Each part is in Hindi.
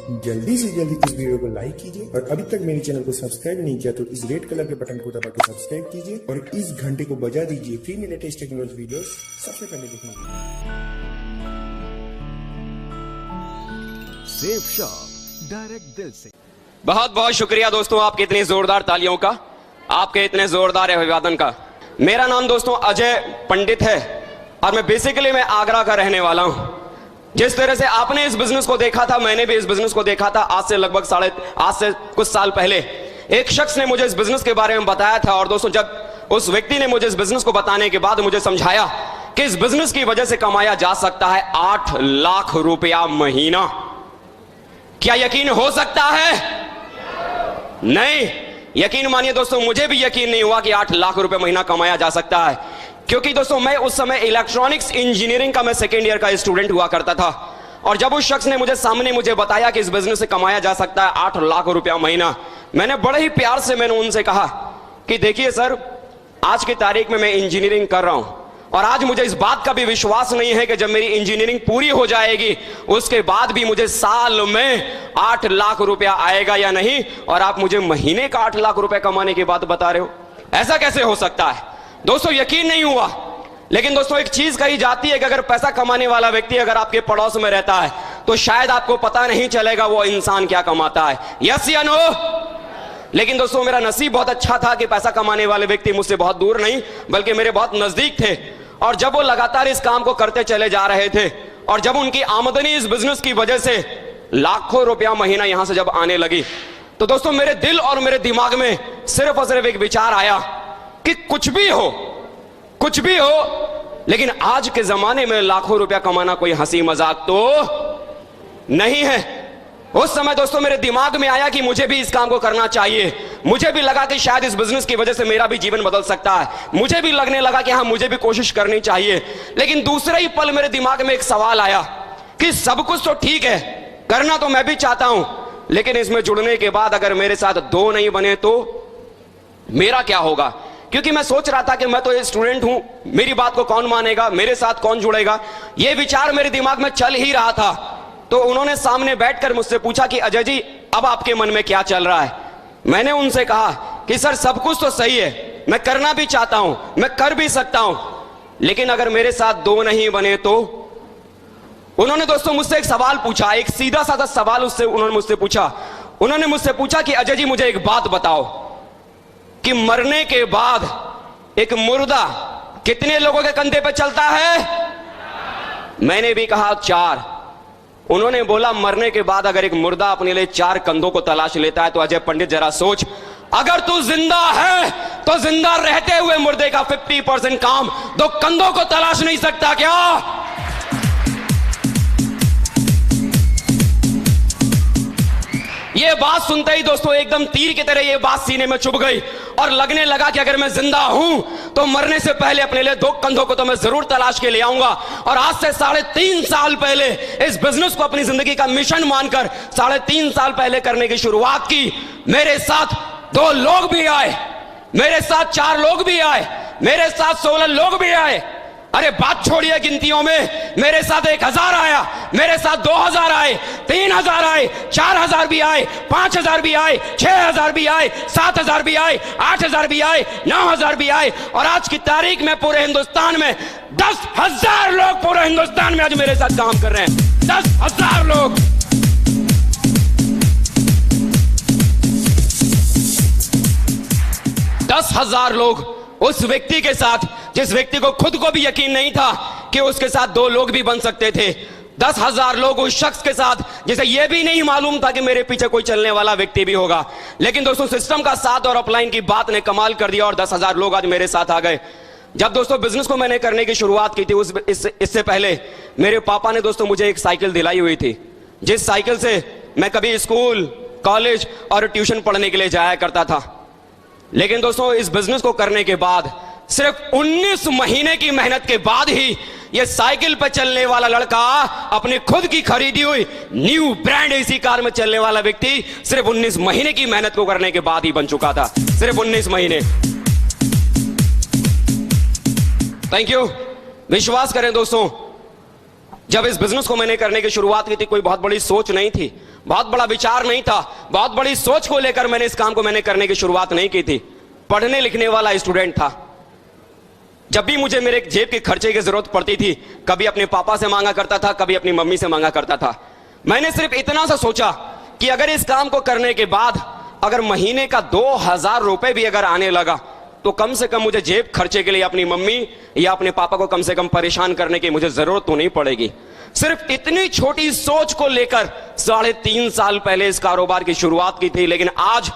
जल्दी से जल्दी इस वीडियो को लाइक कीजिए और अभी तक मेरे चैनल को सब्सक्राइब नहीं किया तो इस रेड कलर के बटन को दबा के सब्सक्राइब कीजिए और इस घंटे को बजा दीजिए फ्री में लेटेस्ट टेक्नोलॉजी वीडियोस सबसे पहले देखने के लिए। सेफ शॉप डायरेक्ट दिल से। बहुत बहुत शुक्रिया दोस्तों आपके इतनी जोरदार तालियों का, आपके इतने जोरदार अभिवादन का। मेरा नाम दोस्तों अजय पंडित है और मैं आगरा का रहने वाला हूं। जिस तरह से आपने इस बिजनेस को देखा था, मैंने भी इस बिजनेस को देखा था आज से कुछ साल पहले। एक शख्स ने मुझे इस बिजनेस के बारे में बताया था और दोस्तों जब उस व्यक्ति ने मुझे इस बिजनेस को बताने के बाद मुझे समझाया कि इस बिजनेस की वजह से कमाया जा सकता है 8 लाख रुपया महीना। क्या यकीन हो सकता है? नहीं, यकीन मानिए दोस्तों, मुझे भी यकीन नहीं हुआ कि 8 लाख रुपए महीना कमाया जा सकता है, क्योंकि दोस्तों मैं उस समय इलेक्ट्रॉनिक्स इंजीनियरिंग का मैं सेकेंड ईयर का स्टूडेंट हुआ करता था। और जब उस शख्स ने मुझे बताया कि इस बिजनेस से कमाया जा सकता है 8 लाख रुपया महीना, मैंने बड़े ही प्यार से उनसे कहा कि देखिए सर, आज की तारीख में मैं इंजीनियरिंग कर रहा हूं और आज मुझे इस बात का भी विश्वास नहीं है कि जब मेरी इंजीनियरिंग पूरी हो जाएगी उसके बाद भी मुझे साल में 8 लाख रुपया आएगा या नहीं, और आप मुझे महीने का 8 लाख रुपया कमाने की बात बता रहे हो। ऐसा कैसे हो सकता है? दोस्तों यकीन नहीं हुआ। लेकिन दोस्तों एक चीज कही जाती है कि अगर पैसा कमाने वाला व्यक्ति अगर आपके पड़ोस में रहता है तो शायद आपको पता नहीं चलेगा वो इंसान क्या कमाता है। यस या नो? लेकिन दोस्तों मेरा नसीब बहुत अच्छा था कि पैसा कमाने वाले व्यक्ति मुझसे बहुत दूर नहीं बल्कि मेरे बहुत नजदीक थे। और जब वो लगातार इस काम को करते चले जा रहे थे और जब उनकी आमदनी इस बिजनेस की वजह से लाखों रुपया महीना यहां से जब आने लगी, तो दोस्तों मेरे दिल और मेरे दिमाग में सिर्फ और सिर्फ एक विचार आया कि कुछ भी हो, लेकिन आज के जमाने में लाखों रुपया कमाना कोई हंसी मजाक तो नहीं है। उस समय दोस्तों मेरे दिमाग में आया कि मुझे भी इस काम को करना चाहिए। मुझे भी लगा कि शायद इस बिजनेस की वजह से मेरा भी जीवन बदल सकता है। मुझे भी लगने लगा कि हाँ, मुझे भी कोशिश करनी चाहिए। लेकिन दूसरे ही पल मेरे दिमाग में एक सवाल आया कि सब कुछ तो ठीक है, करना तो मैं भी चाहता हूं, लेकिन इसमें जुड़ने के बाद अगर मेरे साथ 2 नहीं बने तो मेरा क्या होगा? क्योंकि मैं सोच रहा था कि मैं तो स्टूडेंट हूं, मेरी बात को कौन मानेगा, मेरे साथ कौन जुड़ेगा, यह विचार मेरे दिमाग में चल ही रहा था। तो उन्होंने सामने बैठकर मुझसे पूछा कि अजय जी, अब आपके मन में क्या चल रहा है? मैंने उनसे कहा कि सर सब कुछ तो सही है, मैं करना भी चाहता हूं, मैं कर भी सकता हूं, लेकिन अगर मेरे साथ 2 नहीं बने तो? उन्होंने दोस्तों मुझसे एक सवाल पूछा, एक सीधा साधा सवाल उन्होंने मुझसे पूछा कि अजय जी मुझे एक बात बताओ कि मरने के बाद एक मुर्दा कितने लोगों के कंधे पे चलता है? मैंने भी कहा 4। उन्होंने बोला मरने के बाद अगर एक मुर्दा अपने लिए 4 कंधों को तलाश लेता है तो अजय पंडित जरा सोच, अगर तू जिंदा है तो जिंदा रहते हुए मुर्दे का 50% काम 2 कंधों को तलाश नहीं सकता क्या? ये बात सुनते ही दोस्तों एकदम तीर की तरह ये बात सीने में चुभ गई और लगने लगा कि अगर मैं जिंदा हूं तो मरने से पहले अपने लिए 2 कंधों को तो मैं जरूर तलाश के ले आऊंगा। और आज से 3.5 साल पहले इस बिजनेस को अपनी जिंदगी का मिशन मानकर 3.5 साल पहले करने की शुरुआत की। मेरे साथ 2 लोग भी आए, मेरे साथ 4 लोग भी आए, मेरे साथ 16 लोग भी आए। अरे बात छोड़िए गिनतियों में, मेरे साथ 1000 आया, मेरे साथ 2000 आए, 3000 आए, 4000 भी आए, 5000 भी आए, 6000 भी आए, 7000 भी आए, 8000 भी आए, 9000 भी आए, और आज की तारीख में पूरे हिंदुस्तान में 10,000 लोग पूरे हिंदुस्तान में आज मेरे साथ काम कर रहे हैं। 10,000 लोग। लोग उस व्यक्ति के साथ जिस व्यक्ति को खुद को भी यकीन नहीं था कि उसके साथ 2 लोग भी बन सकते थे। 10,000 लोग उस शख्स के साथ जिसे यह भी नहीं मालूम था कि मेरे पीछे कोई चलने वाला व्यक्ति भी होगा। लेकिन दोस्तों सिस्टम का साथ और अपलाइन की बात ने कमाल कर दिया और 10,000 लोग आज मेरे साथ आ गए। जब दोस्तों बिजनेस को मैंने करने की शुरुआत की थी इससे पहले मेरे पापा ने दोस्तों मुझे एक साइकिल दिलाई हुई थी, जिस साइकिल से मैं कभी स्कूल, कॉलेज और ट्यूशन पढ़ने के लिए जाया करता था। लेकिन दोस्तों इस बिजनेस को करने के बाद सिर्फ 19 महीने की मेहनत के बाद ही ये साइकिल पर चलने वाला लड़का, अपनी खुद की खरीदी हुई न्यू ब्रांड एसी कार में चलने वाला व्यक्ति सिर्फ 19 महीने की मेहनत को करने के बाद ही बन चुका था। सिर्फ 19 महीने। Thank you. विश्वास करें दोस्तों, जब इस बिजनेस को मैंने करने की शुरुआत की थी कोई बहुत बड़ी सोच नहीं थी, बहुत बड़ा विचार नहीं था, बहुत बड़ी सोच को लेकर मैंने इस काम को करने की शुरुआत नहीं की थी। पढ़ने लिखने वाला स्टूडेंट था। जब भी मुझे मेरे जेब के खर्चे की जरूरत पड़ती थी, कभी अपने पापा से मांगा करता था, कभी अपनी मम्मी से मांगा करता था। मैंने सिर्फ इतना सा सोचा कि अगर इस काम को करने के बाद अगर महीने का 2000 रुपए भी अगर आने लगा तो कम से कम मुझे जेब खर्चे के लिए अपनी मम्मी या अपने पापा को कम से कम परेशान करने की मुझे जरूरत तो नहीं पड़ेगी। सिर्फ इतनी छोटी सोच को लेकर 3.5 साल पहले इस कारोबार की शुरुआत की थी। लेकिन आज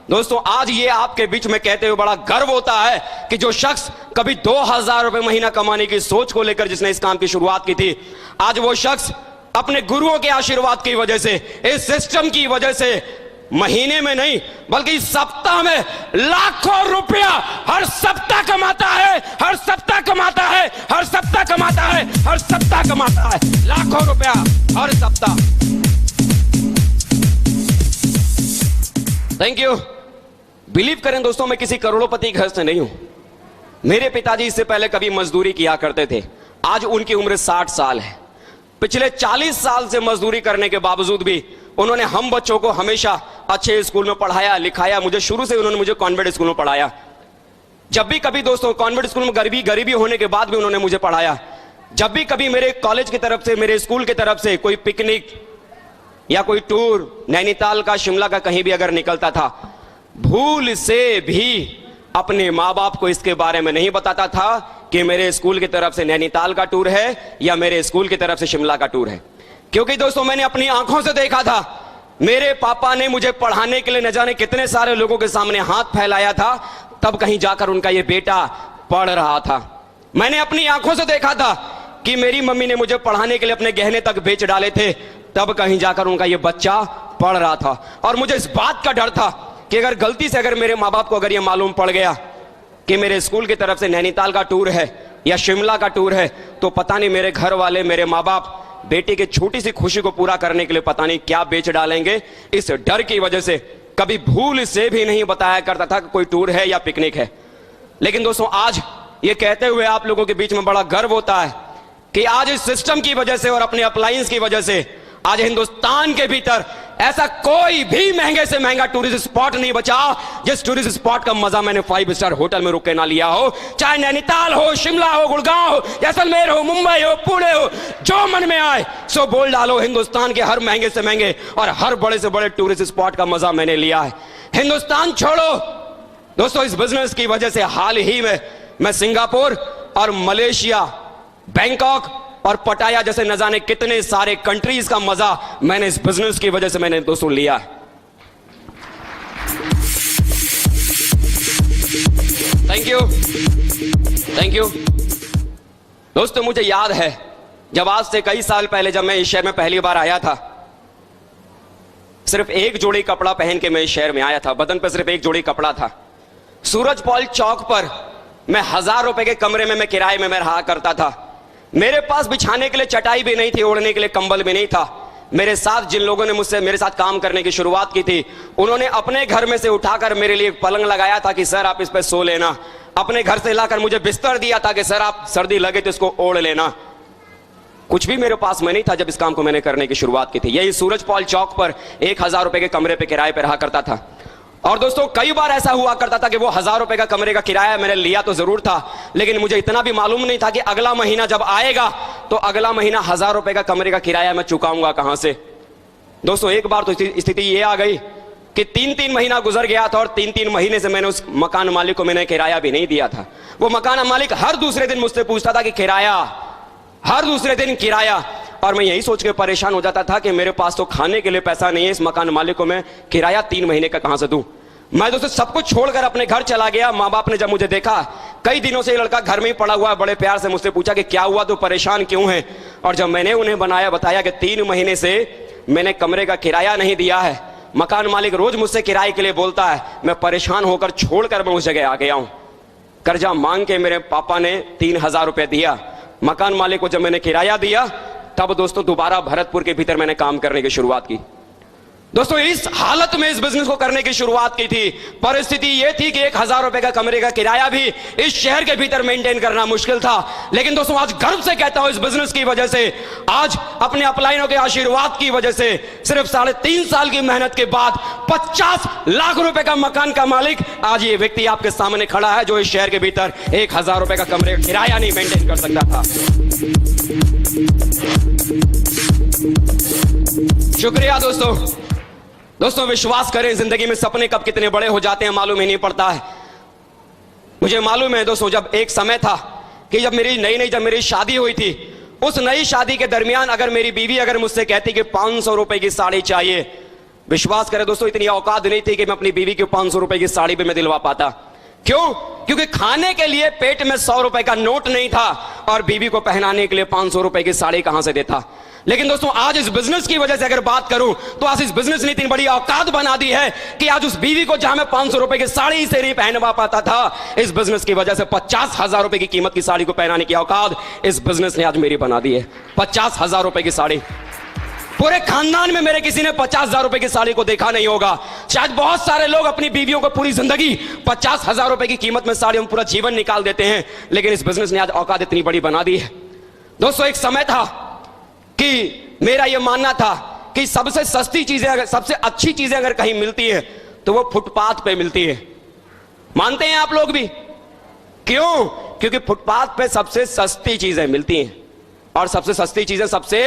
दोस्तों, आज ये आपके बीच में कहते हुए बड़ा गर्व होता है कि जो शख्स कभी 2000 रुपए महीना कमाने की सोच को लेकर जिसने इस काम की शुरुआत की थी, आज वो शख्स अपने गुरुओं के आशीर्वाद की वजह से, इस सिस्टम की वजह से महीने में नहीं बल्कि सप्ताह में लाखों रुपया हर सप्ताह कमाता है, हर सप्ताह कमाता है, हर सप्ताह कमाता है, हर सप्ताह कमाता है, लाखों रुपया हर सप्ताह। Thank you. बिलीव करें दोस्तों, मैं किसी करोड़पति घर से नहीं हूं। मेरे पिताजी इससे पहले कभी मजदूरी किया करते थे। आज उनकी उम्र 60 साल है। पिछले 40 साल से मजदूरी करने के बावजूद भी उन्होंने हम बच्चों को हमेशा अच्छे स्कूल में पढ़ाया लिखाया। मुझे शुरू से उन्होंने मुझे कॉन्वेंट स्कूल में पढ़ाया। जब भी कभी दोस्तों कॉन्वेंट स्कूल में गरीबी होने के बाद भी उन्होंने मुझे पढ़ाया। जब भी कभी मेरे कॉलेज की तरफ से, मेरे स्कूल की तरफ से कोई पिकनिक या कोई टूर नैनीताल का, शिमला का कहीं भी अगर निकलता था, भूल से भी अपने माँ बाप को इसके बारे में नहीं बताता था कि मेरे स्कूल की तरफ से नैनीताल का टूर है या मेरे स्कूल की तरफ से शिमला का टूर है। क्योंकि दोस्तों मैंने अपनी आंखों से देखा था, मेरे पापा ने मुझे पढ़ाने के लिए न जाने कितने सारे लोगों के सामने हाथ फैलाया था, तब कहीं जाकर उनका ये बेटा पढ़ रहा था। मैंने अपनी आंखों से देखा था कि मेरी मम्मी ने मुझे पढ़ाने के लिए अपने गहने तक बेच डाले थे, तब कहीं जाकर उनका ये बच्चा पढ़ रहा था। और मुझे इस बात का डर था कि अगर गलती से अगर मेरे माँ बाप को अगर ये मालूम पड़ गया कि मेरे स्कूल की तरफ से नैनीताल का टूर है या शिमला का टूर है, तो पता नहीं मेरे घर वाले, मेरे माँ बाप बेटी की छोटी सी खुशी को पूरा करने के लिए पता नहीं क्या बेच डालेंगे। इस डर की वजह से कभी भूल से भी नहीं बताया करता था कि कोई टूर है या पिकनिक है। लेकिन दोस्तों आज ये कहते हुए आप लोगों के बीच में बड़ा गर्व होता है कि आज इस सिस्टम की वजह से और अपने अप्लायंस की वजह से आज हिंदुस्तान के भीतर ऐसा कोई भी महंगे से महंगा टूरिस्ट स्पॉट नहीं बचा जिस टूरिस्ट स्पॉट का मजा मैंने 5 स्टार होटल में रुक के ना लिया हो। चाहे नैनीताल हो, शिमला हो, गुड़गांव हो, जैसलमेर हो, मुंबई हो, पुणे हो, जो मन में आए सो बोल डालो। हिंदुस्तान के हर महंगे से महंगे और हर बड़े से बड़े टूरिस्ट स्पॉट का मजा मैंने लिया है। हिंदुस्तान छोड़ो दोस्तों, इस बिजनेस की वजह से हाल ही में मैं सिंगापुर और मलेशिया, बैंकॉक और पटाया जैसे न जाने कितने सारे कंट्रीज का मजा मैंने इस बिजनेस की वजह से मैंने दोस्तों लिया है। Thank you, thank you. दोस्तों मुझे याद है जब आज से कई साल पहले जब मैं इस शहर में पहली बार आया था, सिर्फ एक जोड़ी कपड़ा पहन के मैं इस शहर में आया था। बदन पर सिर्फ एक जोड़ी कपड़ा था। सूरज पॉल चौक पर मैं 1000 रुपए के कमरे में मैं किराए में मैं रहा करता था। मेरे पास बिछाने के लिए चटाई भी नहीं थी, ओढ़ने के लिए कंबल भी नहीं था। मेरे साथ जिन लोगों ने मेरे साथ काम करने की शुरुआत की थी, उन्होंने अपने घर में से उठाकर मेरे लिए एक पलंग लगाया था कि सर आप इस पे सो लेना। अपने घर से लाकर मुझे बिस्तर दिया था कि सर आप सर्दी लगे तो इसको ओढ़ लेना। कुछ भी मेरे पास में नहीं था जब इस काम को मैंने करने की शुरुआत की थी। यही सूरज पॉल चौक पर 1000 रुपए के कमरे पे किराए पे रहा करता था। और दोस्तों कई बार ऐसा हुआ करता था कि वो 1000 रुपए का कमरे का किराया मैंने लिया तो जरूर था, लेकिन मुझे इतना भी मालूम नहीं था कि अगला महीना जब आएगा तो अगला महीना 1000 रुपए का कमरे का किराया मैं चुकाऊंगा कहां से। दोस्तों एक बार तो स्थिति ये आ गई कि 3-3 महीना गुजर गया था और 3-3 महीने से मैंने उस मकान मालिक को मैंने किराया भी नहीं दिया था। वो मकान मालिक हर दूसरे दिन मुझसे पूछता था कि किराया, हर दूसरे दिन किराया। और मैं यही सोच के परेशान हो जाता था कि मेरे पास तो खाने के लिए पैसा नहीं है, इस मकान मालिक को मैं किराया 3 महीने का कहां से दूं। मैं दोस्तों सब कुछ छोड़कर अपने घर चला गया। माँ बाप ने जब मुझे देखा, कई दिनों से ये लड़का घर में ही पड़ा हुआ है, बड़े प्यार से मुझसे पूछा कि क्या हुआ, तो परेशान क्यों है। और जब मैंने उन्हें बताया कि 3 महीने से मैंने कमरे का किराया नहीं दिया है, मकान मालिक रोज मुझसे किराए के लिए बोलता है, मैं परेशान होकर छोड़कर मैं उस जगह आ गया हूं। कर्जा मांग के मेरे पापा ने 3000 रुपए दिया मकान मालिक को। जब मैंने किराया दिया तब दोस्तों दोबारा भरतपुर के भीतर मैंने काम करने की शुरुआत की। दोस्तों इस हालत में इस बिजनेस को करने की शुरुआत की थी। परिस्थिति यह थी कि 1000 रुपए का कमरे का किराया भी इस शहर के भीतर मेंटेन करना मुश्किल था। लेकिन दोस्तों आज गर्व से कहता हूं, इस बिजनेस की वजह से, आज अपने अपलाइनों के आशीर्वाद की वजह से, सिर्फ 3.5 साल की मेहनत के बाद 50 लाख रुपए का मकान का मालिक आज ये व्यक्ति आपके सामने खड़ा है, जो इस शहर के भीतर 1000 रुपए का कमरे का किराया नहीं मेंटेन कर सकता था। शुक्रिया दोस्तों विश्वास करें, जिंदगी में सपने कब कितने बड़े हो जाते हैं मालूम ही नहीं पड़ता है। मुझे मालूम है दोस्तों, जब एक समय था कि जब मेरी शादी हुई थी, उस नई शादी के दरमियान अगर मेरी बीवी अगर मुझसे कहती कि 500 रुपए की साड़ी चाहिए, विश्वास करें दोस्तों इतनी औकात नहीं थी कि मैं अपनी बीवी की 500 रुपए की साड़ी भी मैं दिलवा पाता। क्यों? क्योंकि खाने के लिए पेट में 100 रुपए का नोट नहीं था और बीवी को पहनाने के लिए 500 रुपए की साड़ी कहां से देता। लेकिन दोस्तों आज इस बिजनेस की वजह से अगर बात करूं तो आज इस बिजनेस ने इतनी बड़ी औकात बना दी है कि आज उस बीवी को जहां मैं 500 रुपए की साड़ी से नहीं पहनवा पाता था, इस बिजनेस की वजह से 50,000 रुपए की कीमत की साड़ी को पहनाने की औकात इस बिजनेस ने आज मेरी बना दी है। 50,000 रुपए की साड़ी, पूरे खानदान में मेरे किसी ने 50,000 रुपए की साड़ी को देखा नहीं होगा। शायद बहुत सारे लोग अपनी बीवियों को पूरी जिंदगी 50,000 रुपए की कीमत में साड़ियों में पूरा जीवन निकाल देते हैं, लेकिन इस बिजनेस ने आज औकात इतनी बड़ी बना दी है। दोस्तों एक समय था कि मेरा यह मानना था कि सबसे सस्ती चीजें अगर, सबसे अच्छी चीजें अगर कहीं मिलती है तो वो फुटपाथ पे मिलती है। मानते हैं आप लोग भी? क्यों? क्योंकि फुटपाथ पे सबसे सस्ती चीजें मिलती हैं और सबसे सस्ती चीजें सबसे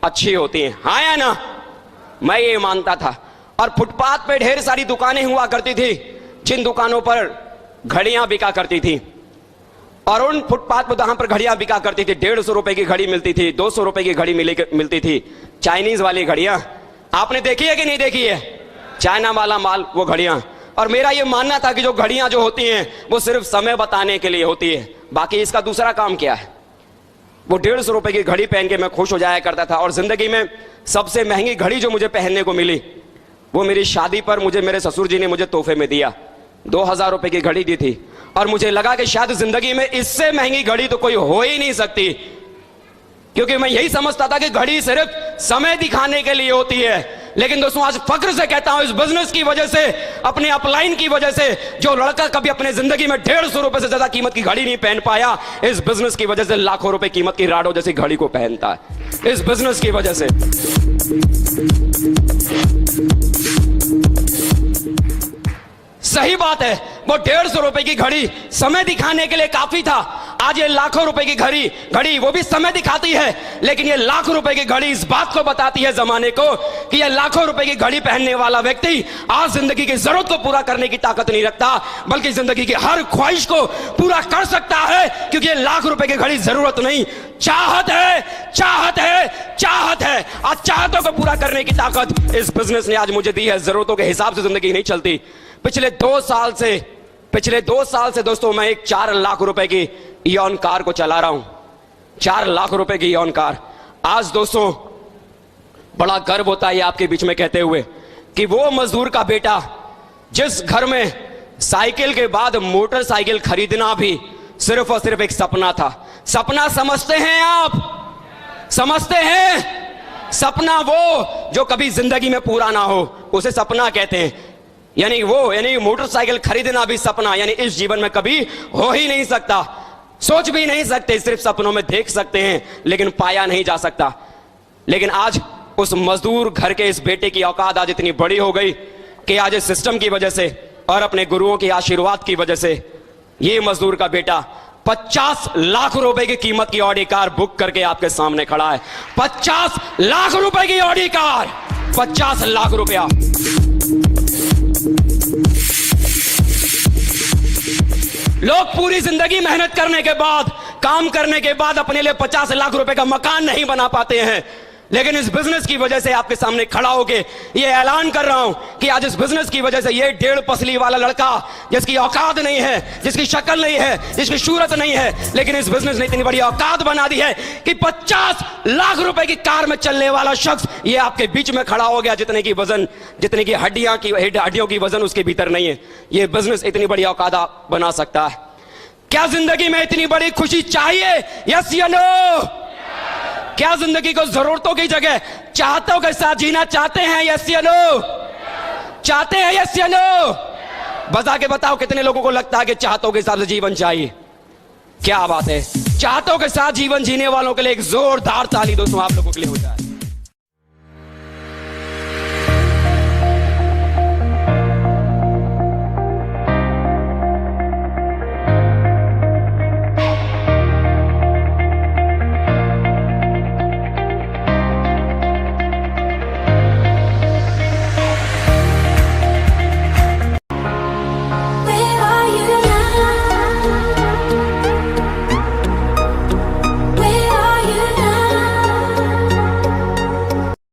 अच्छी होती हैं। हाँ या ना? मैं ये मानता था। और फुटपाथ पे ढेर सारी दुकानें हुआ करती थी, जिन दुकानों पर घड़ियां बिका करती थी, और उन फुटपाथ पर जहां पर घड़ियां बिका करती थी, 150 रुपए की घड़ी मिलती थी, 200 रुपए की घड़ी मिलती थी, चाइनीज वाली घड़ियां। आपने देखी है कि नहीं देखी है? चाइना वाला माल, वो घड़ियां। और मेरा ये मानना था कि जो घड़ियां जो होती हैं वो सिर्फ समय बताने के लिए होती है, बाकी इसका दूसरा काम क्या है। वो 150 रुपए की घड़ी पहन के मैं खुश हो जाया करता था। और जिंदगी में सबसे महंगी घड़ी जो मुझे पहनने को मिली, वो मेरी शादी पर मुझे मेरे ससुर जी ने मुझे तोहफे में दिया। 2000 रुपए की घड़ी दी थी और मुझे लगा कि शायद जिंदगी में इससे महंगी घड़ी तो कोई हो ही नहीं सकती, क्योंकि मैं यही समझता था कि घड़ी सिर्फ समय दिखाने के लिए होती है। लेकिन दोस्तों आज फक्र से कहता हूं, इस बिजनेस की वजह से, अपने अपलाइन की वजह से, जो लड़का कभी अपने जिंदगी में 150 रुपए से ज्यादा कीमत की घड़ी नहीं पहन पाया, इस बिजनेस की वजह से लाखों रुपए कीमत की राडो जैसी घड़ी को पहनता है। इस बिजनेस की वजह से। सही बात है, वो 150 रुपए की घड़ी समय दिखाने के लिए काफी था। आज ये लाखों रुपए की घड़ी वो भी समय दिखाती है, लेकिन ये लाखों रुपए की घड़ी इस बात को बताती है जमाने को कि ये लाखों रुपए की घड़ी पहनने वाला व्यक्ति आज जिंदगी की जरूरत को पूरा करने की ताकत नहीं रखता, बल्कि जिंदगी की हर ख्वाहिश को पूरा कर सकता है, क्योंकि ये लाख रुपए की घड़ी जरूरत नहीं, चाहत है, चाहत है, चाहत है। आज चाहतों को पूरा करने की ताकत इस बिजनेस ने आज मुझे दी है। जरूरतों के हिसाब से जिंदगी नहीं चलती। पिछले 2 साल से दोस्तों मैं एक 4 लाख रुपए की इयॉन कार को चला रहा हूं। 4 लाख रुपए की इयॉन कार। आज दोस्तों बड़ा गर्व होता है आपके बीच में कहते हुए कि वो मजदूर का बेटा जिस घर में साइकिल के बाद मोटरसाइकिल खरीदना भी सिर्फ और सिर्फ एक सपना था। सपना समझते हैं आप? समझते हैं? सपना वो जो कभी जिंदगी में पूरा ना हो, उसे सपना कहते हैं। यानी मोटरसाइकिल खरीदना भी सपना, यानी इस जीवन में कभी हो ही नहीं सकता, सोच भी नहीं सकते, सिर्फ सपनों में देख सकते हैं, लेकिन पाया नहीं जा सकता। लेकिन आज उस मजदूर घर के इस बेटे की औकात आज इतनी बड़ी हो गई कि आज इस सिस्टम की वजह से और अपने गुरुओं के आशीर्वाद की वजह से ये मजदूर का बेटा 50 लाख रुपए की कीमत की ऑडी कार बुक करके आपके सामने खड़ा है। 50 लाख रुपए की ऑडी कार, 50 लाख रुपया। लोग पूरी जिंदगी मेहनत करने के बाद, काम करने के बाद अपने लिए 50 लाख रुपए का मकान नहीं बना पाते हैं, लेकिन इस बिजनेस की वजह से आपके सामने खड़ा होके ये ऐलान कर रहा हूं कि आज इस बिजनेस की वजह से ये 1.5 पसली वाला लड़का, जिसकी औकात नहीं है, जिसकी शक्ल नहीं है, जिसकी सूरत नहीं है, लेकिन इस बिजनेस ने इतनी बड़ी औकात बना दी है कि 50 लाख रुपए की कार में चलने वाला शख्स ये आपके बीच में खड़ा हो गया, जितने की हड्डियों की वजन उसके भीतर नहीं है। ये बिजनेस इतनी बड़ी औकात बना सकता है। क्या जिंदगी में इतनी बड़ी खुशी चाहिए? यस या नो? क्या जिंदगी को जरूरतों की जगह चाहतों के साथ जीना चाहते हैं? यस या नो? चाहते हैं? यस या नो? बता के बताओ कितने लोगों को लगता है कि चाहतों के हिसाब से जीवन चाहिए? क्या बात है, चाहतों के साथ जीवन जीने वालों के लिए एक जोरदार ताली दोस्तों आप लोगों के लिए हो जाए।